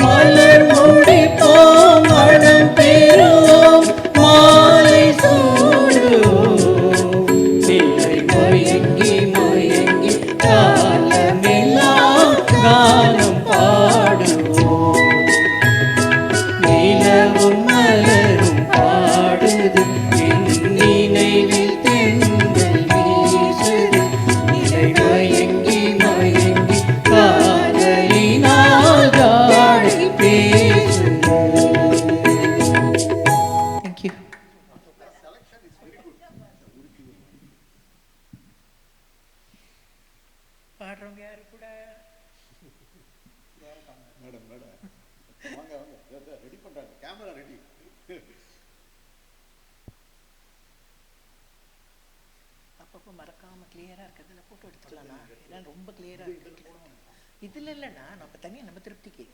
மலர் முடிப்போம் மனம் பெறுவோம் மாலை சூடுவோம் நிலை மயங்கி மயங்கி காலமெல்லாம் கானம் பாடுவோம் நிலவும் மலரும் பாடுது என் நினைவில் தென்றல் வீசுது நிலை மயங்கி மயங்கி காதலினால் காடை பேசுது. Thank you. பாடுறவங்க யாரு கூட மேடம் மேடம் வாங்க வாங்க ரெடி பண்றாங்க கேமரா ரெடி. அப்பப்போ மறக்காம கிளியரா இருக்கிறதுல போட்டோ எடுத்துக்கலாம்ண்ணா ஏன்னா ரொம்ப கிளியரா இருக்கு இதுல இல்லைண்ணா நம்ம தனியாக நம்ம திருப்திக்கு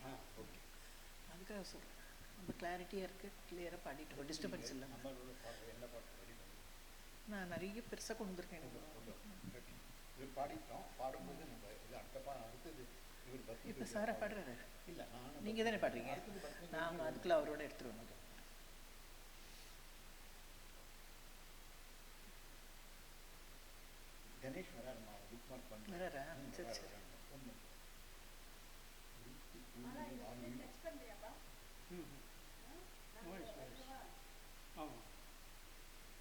அதுக்காக சொல்றேன் ரொம்ப கிளாரிட்டியா இருக்கு கிளியரா பாடிட்டு டிஸ்டர்பன்ஸ் இல்லை நான் நிறைய பெருசா கொண்டு வந்திருக்கேன் எனக்கு இது பாடிட்டோம் பாடும்போது நம்ம இது அடுத்தது இவர் பத்தி இப்போ சாரா பாடுறாரு இல்ல நான் நீங்க தானே பாடுறீங்க நாங்க அதுக்குள்ள அவரோட எடுத்துருவோம் அது கணேஷ் வராரு நான் புக் மார்க் பண்ணி வராரா சரி சரி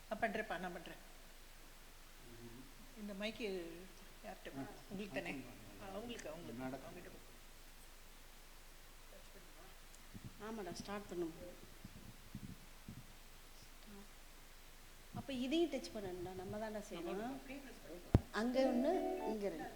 நான் பண்றேன்ப்பா நான் பண்றேன் இந்த மைக்கு யார்கிட்ட உங்களுக்கு தானே அவங்களுக்கு அவங்ககிட்ட ஆமாடா ஸ்டார்ட் பண்ணும் அப்போ இதையும் டச் பண்ணணும்டா நம்ம தானே செய்யணும் அங்கே ஒன்று இங்கே ரெண்டு